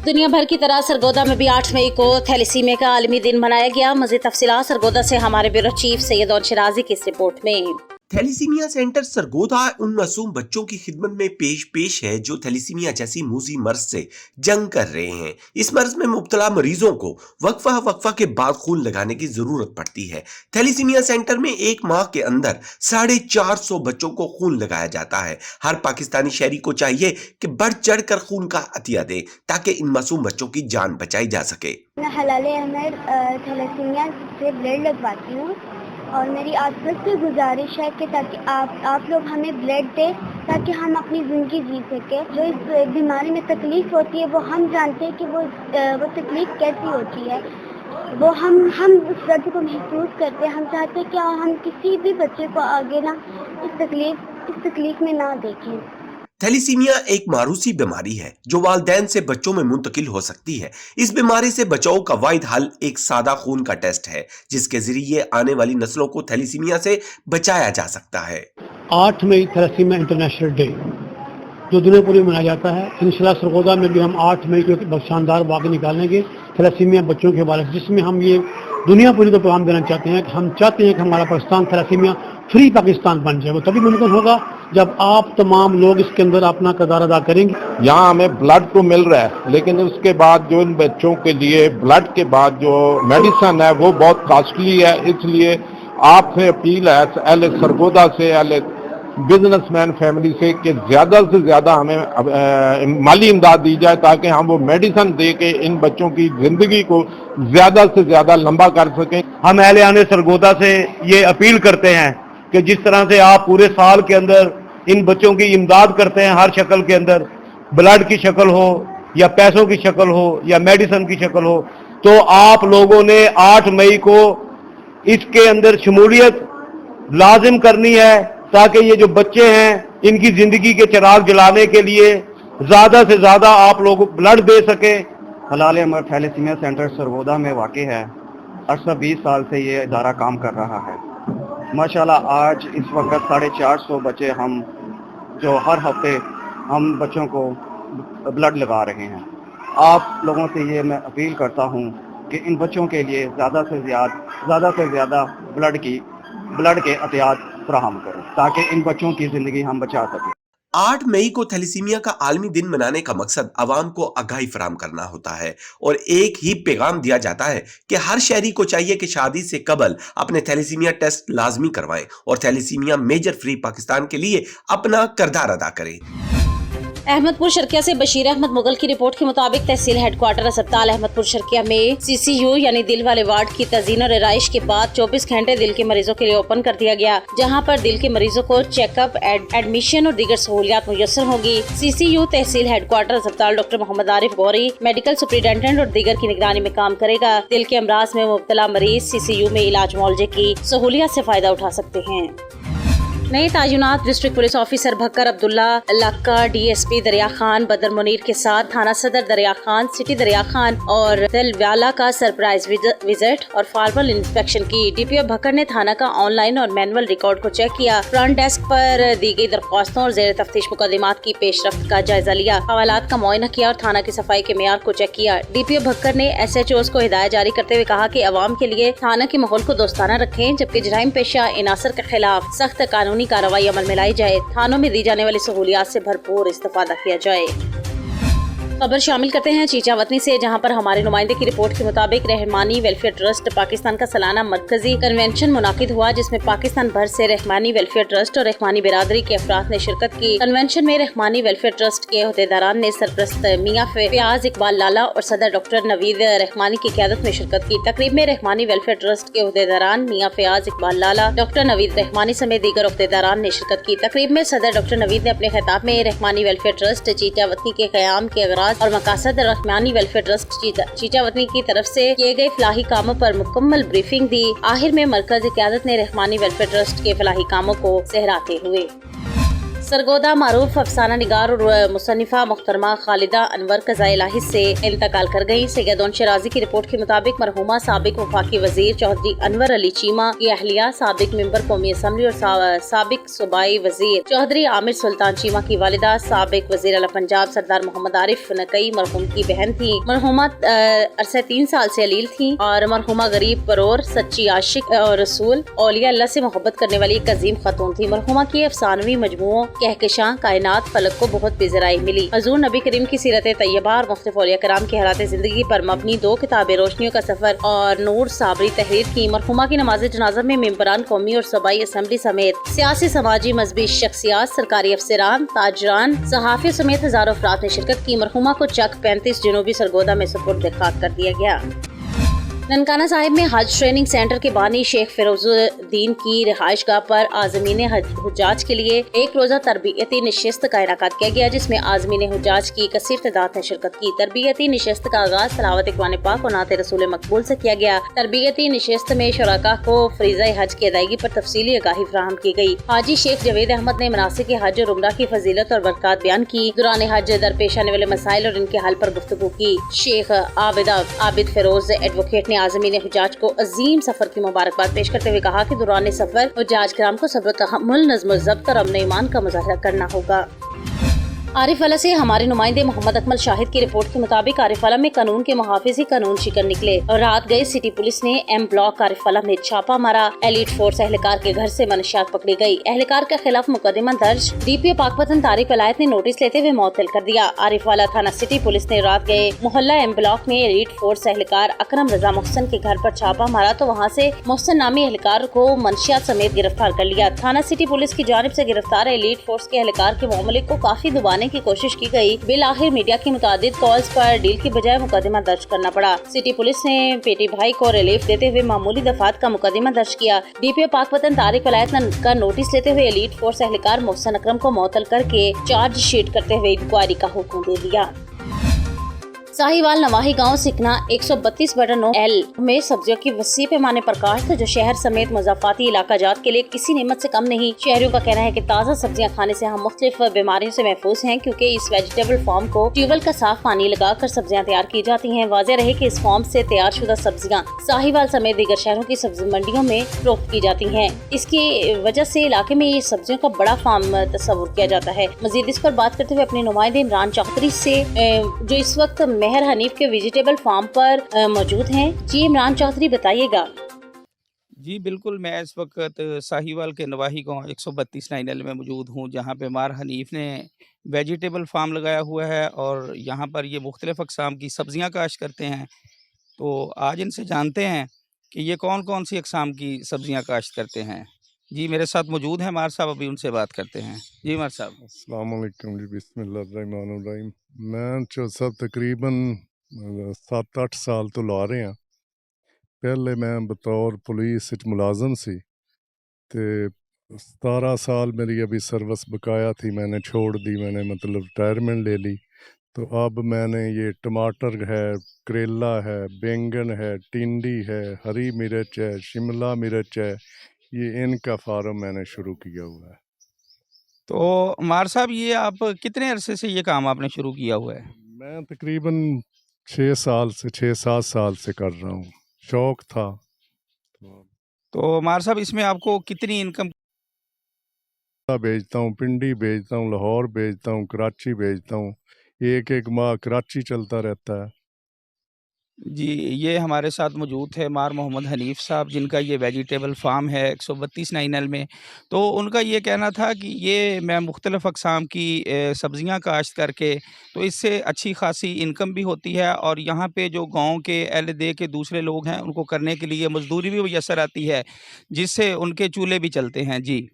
दुनिया भर की तरह सरगोदा में भी 8 मई को थैलेसीमिया का आलमी दिन मनाया गया। मज़ीद तफसीलात सरगोदा से हमारे ब्यूरो चीफ सैयद और शिराजी की इस रिपोर्ट में। थैलेसीमिया सेंटर सरगोदा उन मासूम बच्चों की खिदमत में पेश है जो थैलेसीमिया जैसी मूजी मर्ज से जंग कर रहे हैं। इस मर्ज में मुब्तला मरीजों को वक्फा के बाद खून लगाने की जरूरत पड़ती है। थैलेसीमिया सेंटर में एक माह के अंदर 450 बच्चों को खून लगाया जाता है। हर पाकिस्तानी शहरी को चाहिए कि बढ़ चढ़ कर खून का अतिया दे ताकि इन मासूम बच्चों की जान बचाई जा सके। मैं हलाले अहमद थैलेसीमिया से ब्लड लगवाती हूँ और मेरी आपसे से गुजारिश है कि ताकि आप लोग हमें ब्लड दें ताकि हम अपनी ज़िंदगी जी सकें। जो इस बीमारी में तकलीफ़ होती है वो हम जानते हैं कि वो तकलीफ़ कैसी होती है, वो हम उस दर्द को महसूस करते हैं। हम चाहते हैं कि हम किसी भी बच्चे को आगे ना इस तकलीफ़ में ना देखें। थैलेसीमिया एक मारूसी बीमारी है जो वालिदैन से बच्चों में मुंतकिल हो सकती है। इस बीमारी से बचाव का वाहिद हल एक सादा खून का टेस्ट है जिसके जरिए आने वाली नस्लों को थैलेसीमिया से बचाया जा सकता है। 8 मई थैलेसीमिया इंटरनेशनल डे जो दुनिया पूरी मनाया जाता है। इंशाल्लाह सरगोदा में भी हम 8 मई को शानदार वाक़ निकालेंगे थैलेसीमिया बच्चों के बारे में, जिसमें हम ये दुनिया पूरी को पैगाम देना चाहते हैं कि हम चाहते हैं कि हमारा पाकिस्तान थैलेसीमिया फ्री पाकिस्तान बन जाए। वो तभी मुमकिन होगा जब आप तमाम लोग इसके अंदर अपना किरदार अदा करेंगे। यहाँ हमें ब्लड तो मिल रहा है लेकिन उसके बाद जो इन बच्चों के लिए ब्लड के बाद जो मेडिसिन है वो बहुत कॉस्टली है। इसलिए आपसे अपील है अहले सरगोदा से, अहले बिजनेसमैन फैमिली से कि ज़्यादा से ज़्यादा हमें माली इमदाद दी जाए ताकि हम वो मेडिसिन दे के इन बच्चों की ज़िंदगी को ज़्यादा से ज़्यादा लंबा कर सकें। हम अहले सरगोदा से ये अपील करते हैं कि जिस तरह से आप पूरे साल के अंदर इन बच्चों की इमदाद करते हैं, हर शक्ल के अंदर, ब्लड की शक्ल हो या पैसों की शक्ल हो या मेडिसिन की शक्ल हो, तो आप लोगों ने 8 मई को इसके अंदर शमूलियत लाजिम करनी है ताकि ये जो बच्चे हैं इनकी जिंदगी के चिराग जलाने के लिए ज्यादा से ज्यादा आप लोग ब्लड दे सके। हलाले अहमद थैलेसीमिया सेंटर सरगोदा में वाक़ है। अरसा 20 साल से ये इदारा काम कर रहा है। माशाल्लाह आज इस वक्त 450 बच्चे हम जो हर हफ्ते हम बच्चों को ब्लड लगा रहे हैं। आप लोगों से ये मैं अपील करता हूँ कि इन बच्चों के लिए ज़्यादा से ज़्यादा ब्लड के एहतियात फराहम करें ताकि इन बच्चों की ज़िंदगी हम बचा सकें। 8 मई को थैलेसीमिया का आलमी दिन मनाने का मकसद आवाम को आगाही फराहम करना होता है और एक ही पैगाम दिया जाता है कि हर शहरी को चाहिए कि शादी से कबल अपने थैलेसीमिया टेस्ट लाजमी करवाएं और थैलेसीमिया मेजर फ्री पाकिस्तान के लिए अपना किरदार अदा करें। अहमदपुर शर्किया से बशीर अहमद मुगल की रिपोर्ट के मुताबिक तहसील हेडक्वार्टर अस्पताल अहमदपुर शर्किया में CCU यानी दिल वाले वार्ड की तज़ीन और आराइश के बाद 24 घंटे दिल के मरीजों के लिए ओपन कर दिया गया, जहां पर दिल के मरीजों को चेकअप, एडमिशन और दीगर सहूलियात मुयस्सर होगी। CCU तहसील हेडक्वार्टर अस्पताल doctor Mohammad Arif Gauri medical superintendent और दीगर की निगरानी में काम करेगा। दिल के अमराज में मुब्तला मरीज CCU में इलाज मुआवजे की सहूलियत से फायदा उठा सकते हैं। नए तायुनात district police officer Bhakkar Abdullah इलाका DSP दरिया खान बदर मुनीर के साथ थाना सदर दरिया खान, सिटी दरिया खान और दिलवाला का सरप्राइज विजिट और फॉर्मल इंस्पेक्शन की। DPO भक्कर ने थाना का ऑनलाइन और मैनुअल रिकॉर्ड को चेक किया, फ्रंट डेस्क पर दी गई दरख्वास्तों और जेर तफ्तीश मुकदमात की पेशरफ्त का जायजा लिया, हवालात का मुआयना किया और थाना की सफाई के मेयार को चेक किया। DPO भक्कर ने SHOs को हिदायत जारी करते हुए कहा कि अवाम के लिए थाना के माहौल को दोस्ताना रखें, जबकि जराइम पेशा इनासर के खिलाफ सख्त कानूनी कार्रवाई अमल में लाई जाए। थानों में दी जाने वाली सहूलियात से भरपूर इस्तेफादा किया जाए। खबर शामिल करते हैं चीचा वतनी से, जहां पर हमारे नुमाइंदे की रिपोर्ट के मुताबिक रहमानी वेलफेयर ट्रस्ट पाकिस्तान का सालाना मरकजी कन्वेंशन मुनाकिद हुआ, जिसमें पाकिस्तान भर से रहमानी वेलफेयर ट्रस्ट और रहमानी बिरादरी के अफराद ने शिरकत की। कन्वेंशन में रहमानी वेलफेयर ट्रस्ट के अहदेदारान ने सरप्रस्त मियां फयाज इकबाल लाला और सदर डॉक्टर नवीद रहमानी की क़यादत में शिरकत की। तकरीब में रहमानी वेलफेयर ट्रस्ट के अहदेदारान मियां फयाज इकबाल लाला, डॉक्टर नवीद रहमानी समेत दीगर अहदेदारान ने शिरकत की। तकरीब में सदर डॉक्टर नवीद ने अपने खिताब में रहमानी वेलफेयर ट्रस्ट चीचा वतनी के क़याम के और मकासद रहमानी वेलफेयर ट्रस्ट चीचा वतनी की तरफ से किए गए फलाही कामों पर मुकम्मल ब्रीफिंग दी। आखिर में मरकज़ी क़यादत ने रहमानी वेलफेयर ट्रस्ट के फलाही कामों को सहराते हुए सरगोदा मारूफ अफसाना निगार और मुसन्निफा मुख्तरमा खालिदा अनवर क़ज़ाए लाहिज़ से इंतकाल कर गई। सैयदोन शराजी की रिपोर्ट के मुताबिक मरहुमा साबिक वफाकी वजीर चौधरी अनवर अली चीमा की अहलिया, साबिक मेंबर कौमी असम्बली और साबिक सूबाई वजीर चौधरी आमिर सुल्तान चीमा की वालिदा, साबिक वजीर आला पंजाब सरदार मोहम्मद आरिफ नकई मरहूम की बहन थी। मरहुमा अरसे 3 साल से अलील थी और मरहुमा गरीब परोर, सच्ची आशिक और रसूल औलिया अल्लाह से मोहब्बत करने वाली एक अजीम खातून थी। मरहुमा की अफसानवी मजमुओं कहकशां कायनात फलक को बहुत बेजराई मिली। हजूर नबी करीम की सीरत तैयबा और मुख्तलिफ औलिया कराम के हालात जिंदगी पर मबनी 2 किताबें रोशनियों का सफर और नूर साबरी तहरीर की। मरहुमा की नमाज जनाजा में मेंबरान कौमी और सूबाई असम्बली समेत सियासी, समाजी, मजहबी शख्सियात, सरकारी अफसरान, ताजरान, सहाफियों समेत हजारों अफराद ने शिरकत की। मरहुमा को चक 35 जनूबी सरगोदा में सुपुर्द खाक कर दिया गया। ननकाना साहिब में हज ट्रेनिंग सेंटर के बानी शेख फिरोजुद्दीन की रिहाइशगाह पर आज़मीन हुज्जाज के लिए एक रोज़ा तरबियती नशिस्त का इनेकाद किया गया, जिसमें आज़मीन हुज्जाज की कसीर तादाद ने शिरकत की। तरबियती नशिस्त का आगाज तलावत कुरान पाक और नात रसूल मकबूल से किया गया। तरबियती नशिस्त में शुराका को फरीज़ा हज की अदायगी पर तफसीली आगाही फराहम की गई। हाजी शेख जवेद अहमद ने मनासिक हज और उम्रा की फजीलत और बरकत बयान की। दौरान हज दरपेश आने वाले मसाइल और इनके हल पर गुफ्तगू की। शेख आबिद फिरोज एडवोकेट ने आज़मीन हुज्जाज को अजीम सफर की मुबारकबाद पेश करते हुए कहा कि दौरान सफर हुज्जाज किराम को सब्र, तहम्मुल, नज़्म ज़ब्त और अमन ईमान का मुज़ाहरा करना होगा। आरिफवाला से हमारे नुमाइंदे मोहम्मद अकमल शाहिद की रिपोर्ट के मुताबिक आरिफवाला में कानून के मुहाफिज ही कानून शिकन निकले और रात गए सिटी पुलिस ने एम ब्लॉक आरिफवाला में छापा मारा। एलीट फोर्स एहलकार के घर से मनशियात पकड़ी गई। एहलकार के खिलाफ मुकदमा दर्ज। डीपीओ पाकपतन तारिक वलायत ने नोटिस लेते हुए मुअत्तल कर दिया। आरिफवाला थाना सिटी पुलिस ने रात गए मोहल्ला एम ब्लॉक में एलीट फोर्स एहलकार अकरम रजा मोहसन के घर पर छापा मारा तो वहाँ से मोहसन नामी एहलकार को मनशियात समेत गिरफ्तार कर लिया। थाना सिटी पुलिस की जानिब से गिरफ्तार एलीट फोर्स के एहलकार के मामले को काफी दबाने की कोशिश की गई। बिल आखिर मीडिया की मुतादिद कॉल्स पर डील की बजाय मुकदमा दर्ज करना पड़ा। सिटी पुलिस ने पेटी भाई को रिलीफ देते हुए मामूली दफात का मुकदमा दर्ज किया। डीपीओ पाकपतन तारिक वलायत का नोटिस लेते हुए एलीट फोर्स एहलकार मोहसन अकरम को मुअत्तल करके चार्ज शीट करते हुए इंक्वायरी का हुक्म दे दिया। साहिवाल नवाही गांव सिकना 132/9 में सब्जियों की वसी पैमाने पर काश्त जो शहर समेत मुज़ाफ़ाती इलाका जात के लिए किसी नेमत से कम नहीं। शहरियों का कहना है कि ताज़ा सब्जियां खाने से हम मुख्तलिफ बीमारियों से महफूज हैं, क्योंकि इस वेजिटेबल फार्म को ट्यूबवेल का साफ पानी लगाकर सब्जियां तैयार की जाती हैं। वाज़ेह रहे कि इस फार्म से तैयार शुदा सब्जियां साहिवाल समेत दीगर शहरों की सब्जी मंडियों में फरोख्त की जाती हैं। इसकी वजह से इलाके में ये सब्जियों का बड़ा फार्म तस्वुर किया जाता है। मजीद इस पर बात करते हुए अपने नुमाइंदे इमरान चौधरी से जो इस वक्त मेहर हनीफ के वेजिटेबल फार्म पर मौजूद हैं। जी इमरान चौधरी बताइएगा। जी बिल्कुल, मैं इस वक्त साहिवाल के नवाही गाँव 132 में मौजूद हूँ, जहाँ पे मार हनीफ ने वेजिटेबल फार्म लगाया हुआ है और यहाँ पर ये मुख्तलिफ़ अक़साम की सब्ज़ियाँ काश्त करते हैं। तो आज इनसे जानते हैं कि ये कौन कौन सी अक़साम की सब्ज़ियाँ काश्त करते हैं। जी मेरे साथ मौजूद हैं मार साहब, अभी उनसे बात करते हैं। जी मार साहब। अस्सलाम वालेकुम जी, बिस्मिल्लाहिर्रहमानिर्रहीम। मैं जो सब तकरीबन 7-8 साल तो ला रहे हैं। पहले मैं बतौर पुलिस मुलाजम सी ते 17 साल मेरी अभी सर्विस बकाया थी, मैंने छोड़ दी, मैंने मतलब रिटायरमेंट ले ली। तो अब मैंने ये टमाटर है, करेला है, बैंगन है, टिंडी है, हरी मिर्च है, शिमला मिर्च है, ये इनका फार्म मैंने शुरू किया हुआ है। तो मार साहब, ये आप कितने अरसे से ये काम आपने शुरू किया हुआ है? मैं तकरीबन 6-7 साल से कर रहा हूँ, शौक था। तो मार साहब, इसमें आपको कितनी इनकम? बेचता हूँ, पिंडी बेचता हूँ, लाहौर बेचता हूँ, कराची बेचता हूँ, एक माह कराची चलता रहता है। जी, ये हमारे साथ मौजूद है मार मोहम्मद हनीफ साहब, जिनका ये वेजिटेबल फार्म है 132 में। तो उनका ये कहना था कि ये मैं मुख्तलिफ़ अक़साम की सब्ज़ियाँ काश्त करके तो इससे अच्छी खासी इनकम भी होती है और यहाँ पे जो गांव के अहल दे के दूसरे लोग हैं उनको करने के लिए मजदूरी भी मैसर आती है, जिससे उनके चूल्हे भी चलते हैं। जी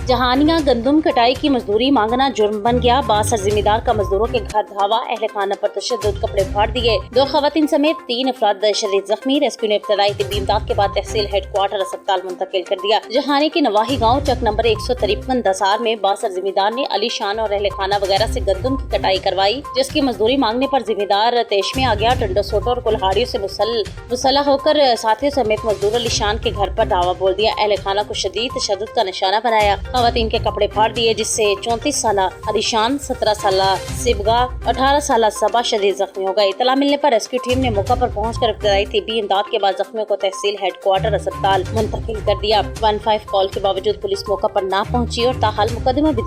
जहानिया गंदम कटाई की मजदूरी मांगना जुर्म बन गया। बासर जिम्मेदार का मजदूरों के घर धावा, अहले खाना पर तशद्दुद, कपड़े फाड़ दिए। 2 खवातीन समेत 3 अफराद शदीद जख्मी। रेस्क्यू ने इब्तदाई तिब्बी इमदाद के बाद तहसील हेडक्वार्टर अस्पताल मुंतकिल कर दिया। जहानिया के नवाही गाँव चक नंबर 153 दसार में बासर जिम्मेदार ने अली शान और अहले खाना वगैरह से गंदम की कटाई करवाई, जिसकी मजदूरी मांगने पर जिम्मेदार तेश में आ गया। टंडो सोटो और कुल्हाड़ियों से मुसल्लह होकर साथियों समेत मजदूर अली शान के घर पर धावा बोल दिया। अहले खाना को शदीद तशद्दुद का निशाना बनाया। खवातीन के कपड़े फाड़ दिए, जिससे 34 साल अलीशान, 17 साल सिबगा, 18 साल सबा शदीद जख्मी हो गए। इतला मिलने पर रेस्क्यू टीम ने मौका पर पहुंचकर इब्तदाई तिब्बी इमदाद के बाद जख्मियों को तहसील हेडक्वार्टर अस्पताल मुंतकिल कर दिया। 15 कॉल के बावजूद पुलिस मौका पर ना पहुंची और ताहाल मुकदमा भी